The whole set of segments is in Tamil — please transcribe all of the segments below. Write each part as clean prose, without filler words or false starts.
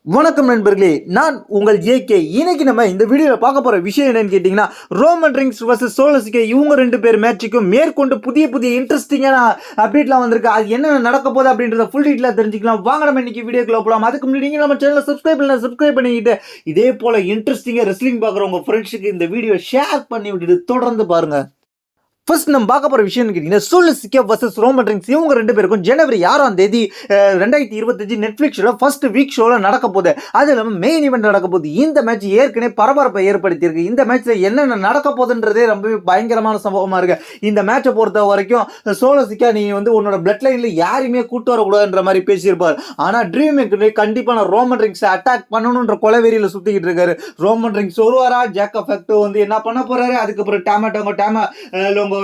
வணக்கம் நண்பர்களே, நான் உங்கள் ஏகே. இன்னைக்கு நம்ம இந்த வீடியோல பார்க்க போற விஷயம் என்னன்னு கேட்டீங்கன்னா, ரோமன் ரிங்ஸ் vs சோலோ சிக்கே இவங்க ரெண்டு பேர் மேட்சுக்கும் மேற்கொண்டு புதிய புதிய இன்ட்ரெஸ்டிங்கான அப்டேட்லாம் வந்திருக்கு. அது என்ன நடக்க போகுது அப்படின்றத ஃபுல் டீட்டெயிலாக தெரிஞ்சுக்கலாம். வாங்க நம்ம இன்னைக்கு வீடியோக்குள்ள போகலாம். அதுக்கு முன்னாடி நீங்க நம்ம சேனலை சப்ஸ்கிரைப் பண்ணிக்கிட்டு இதே போல இன்ட்ரெஸ்டிங்கா ரெஸ்லிங் பார்க்குற உங்க ஃப்ரெண்ட்ஸுக்கு இந்த வீடியோ ஷேர் பண்ணி விட்டுட்டு தொடர்ந்து பாருங்க. ஃபர்ஸ்ட் நம்ம பார்க்க போகிற விஷயம் கேட்டிங்கன்னா, சோலோ சிக்கே vs ரோமன் ரிங்ஸ் இவங்க ரெண்டு பேருக்கும் ஜனவரி 6ஆம் தேதி 2025 நெட்ஃப்ளிக்ஸில் ஃபர்ஸ்ட் வீக் ஷோவில் நடக்க போகுது. அது இல்லாமல் மெயின் ஈவெண்ட் நடக்க போகுது. இந்த மேட்ச் ஏற்கனவே பரபரப்பை ஏற்படுத்தியிருக்கு. இந்த மேட்ச்சில் என்னென்ன நடக்க போகுதுன்றதே ரொம்பவே பயங்கரமான சம்பவமாக இருக்கு. இந்த மேட்சை பொறுத்த வரைக்கும் சோலோ சிக்கா நீ வந்து உன்னோட பிளட் லைனில் யாரையுமே கூட்டு வரக்கூடாதுன்ற மாதிரி பேசியிருப்பார். ஆனால் ட்ரீம் மேக்கர் கண்டிப்பாக நான் ரோமன் ரிங்ஸை அட்டாக் பண்ணணுன்ற கொலவெறியில் சுற்றிக்கிட்டு இருக்காரு. ரோமன் ரிங்ஸ் வருவாரா, ஜாக் எஃபெக்ட் வந்து என்ன பண்ண போறாரு, அதுக்கப்புறம் டேமா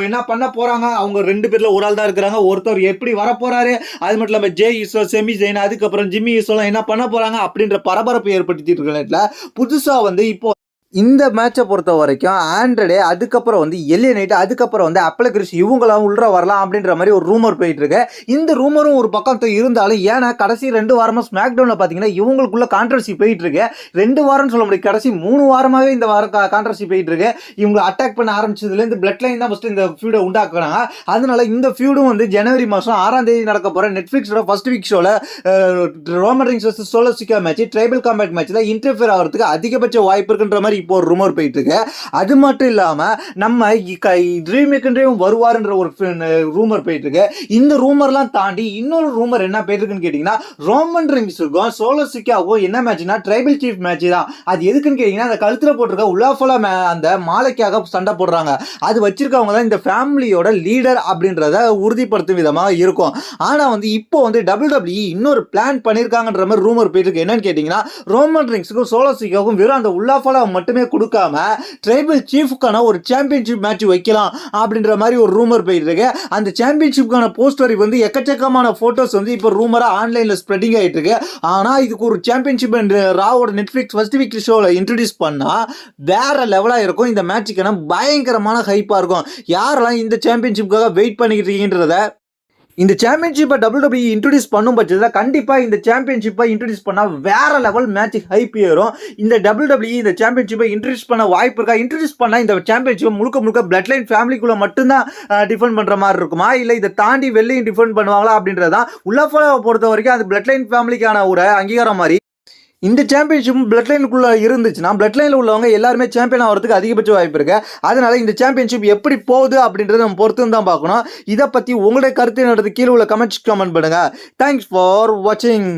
என்ன பண்ண போறாங்க, அவங்க ரெண்டு பேர்ல ஒரு ஆள் தான் இருக்கிறாங்க. ஒருத்தர் எப்படி வர போறாரு, அது மட்டும் இல்லாம ஜே ஈசோ, செமி ஜெயின், அதுக்கப்புறம் ஜிம்மி ஈசோலாம் என்ன பண்ண போறாங்க அப்படின்ற பரபரப்பு ஏற்படுத்திட்டு இருக்க புதுசா வந்து இப்போ இந்த மேட்சை பொறுத்த வரைக்கும் ஆண்ட்ரடே, அதுக்கப்புறம் வந்து எல்ஏ நைட், அதுக்கப்புறம் வந்து அப்பலகிரிஸ் இவங்களாம் உள்ள வரலாம் அப்படின்ற மாதிரி ஒரு ரூமர் போயிட்டு இருக்கு. இந்த ரூமரும் ஒரு பக்கம் இருந்தாலும், ஏன்னா கடைசி 2 வாரமா ஸ்மாக் டவுன்ல பாத்தீங்கன்னா இவங்களுக்குள்ள கான்ட்ரவர்சி போயிட்டு இருக்கு. 2 வாரம் சொல்ல முடியும், கடைசி 3 வாரமாவே இந்த வாரம் கான்ட்ரவர்சி போயிட்டு இருக்கு. இவங்களை அட்டாக் பண்ண ஆரம்பிச்சதுல இருந்து பிளட் லைன் தான் ஃபர்ஸ்ட் இந்த ஃபியூடை உண்டாக்குறாங்க. அதனால இந்த ஃபியூடும் வந்து ஜனவரி மாசம் 6ஆம் தேதி நடக்க போற நெட்ஃபிளிக்ஸோட ஃபர்ஸ்ட் வீக் ஷோல ரோமன் ரிங்ஸ் vs சோலோ சிக்கா மேட்ச், ட்ரைபல் காம்பேட் மேட்ச்ல இன்டர்ஃபியர் ஆகிறதுக்கு அதிகபட்ச வாய்ப்பு இருக்குன்ற மாதிரி இப்போ ஒரு ரூமர் போயிட்டு இருக்கு. அது மட்டும் இல்லாம நம்ம ட்ரீம் மேக்கரும் வருவாருன்ற ஒரு ரூமர் போயிட்டு இருக்கு. இந்த ரூமர்லாம் தாண்டி இன்னொரு ரூமர் என்ன போயிட்டு இருக்குன்னு கேட்டீங்கன்னா, ரோமன் ரிங்ஸுக்கும் சோலோ சிக்காவுக்கும் என்ன மேட்ச்னா ட்ரைபல் சீஃப் மேட்ச் தான். அது எதுக்குன்னு கேட்டீங்கன்னா, அந்த கழுத்துல போட்டிருக்க உலாஃபலா அந்த மாலைக்காக சண்டை போடுறாங்க. அது வச்சிருக்கவங்க தான் இந்த ஃபேமிலியோட லீடர் அப்படின்றத உறுதிப்படுத்தும் விதமாக இருக்கும். ஆனா வந்து இப்போ வந்து WWE இன்னொரு பிளான் பண்ணிருக்காங்கன்ற மாதிரி ரூமர் போயிட்டு இருக்கு. என்னன்னு கேட்டீங்கன்னா, ரோமன் ரிங்ஸுக்கும் சோலோ சிக்காவுக்கும் வெறும் அந்த உலாஃபலா மட்டுமே கொடுக்காம ட்ரைபல் சீஃப்கான ஒரு சாம்பியன்ஷிப் மேட்ச் வைக்கலாம் அப்படின்ற மாதிரி ஒரு ரூமர் போயிட்டு இருக்கு. அந்த சாம்பியன்ஷிப்கான போஸ்டர் வந்து எக்கச்சக்கமான போட்டோஸ் வந்து இப்போ ரூமரா ஆன்லைன்ல ஸ்ப்ரெடிங் ஆயிட்டு இருக்கு. ஆனா இதுக்கு ஒரு சாம்பியன்ஷிப் ராவோட நெட்ஃபிளிக்ஸ் ஃபர்ஸ்ட் வீக் ஷோல இன்ட்ரோடியூஸ் பண்ணா வேற லெவலா இருக்கும். இந்த மேட்சுக்கான பயங்கரமான ஹைப்பா இருக்கும். யாரெல்லாம் இந்த சாம்பியன்ஷிப்காக வெயிட் பண்ணிக்கிட்டு இருக்கீங்கன்றத, இந்த சாம்பியன்ஷிப்பை WWE இன்ட்ரோடியூஸ் பண்ணும் பட்சத்தில் கண்டிப்பாக இந்த சாம்பியன்ஷிப்பை இன்ட்ரோடியூஸ் பண்ணால் வேற லெவல் மேட்ச் ஹைப் ஏறும். இந்த WWE இந்த சாம்பியன்ஷிப்பை இன்ட்ரோடியூஸ் பண்ண வாய்ப்பு இருக்கா? இன்ட்ரோடியூஸ் பண்ணால் இந்த சாம்பியன்ஷிப்பை முழுக்க பிளட் லைன் ஃபேமிலிக்குள்ளே மட்டும்தான் டிஃபெண்ட் பண்ணுற மாதிரி இருக்குமா, இல்லை இதை தாண்டி வெளியும் டிஃபெண்ட் பண்ணுவாங்களா அப்படின்றதான். உலகை பொறுத்த வரைக்கும் அது பிளட் லைன் ஃபேமிலிக்கான ஒரு அங்கீகாரம் மாதிரி. இந்த சாம்பியன்ஷிப் பிளட் லைனுக்குள்ள இருந்துச்சுன்னா பிளட் லைனில் உள்ளவங்க எல்லாருமே சாம்பியன் ஆகிறதுக்கு அதிகபட்ச வாய்ப்பு இருக்கு. அதனால இந்த சாம்பியன்ஷிப் எப்படி போகுது அப்படின்றத நம்ம பொறுத்து தான் பார்க்கணும். இதை பற்றி உங்களுடைய கருத்து என்னது கீழே உள்ள கமெண்ட் பண்ணுங்க. தேங்க்ஸ் ஃபார் வாட்சிங்.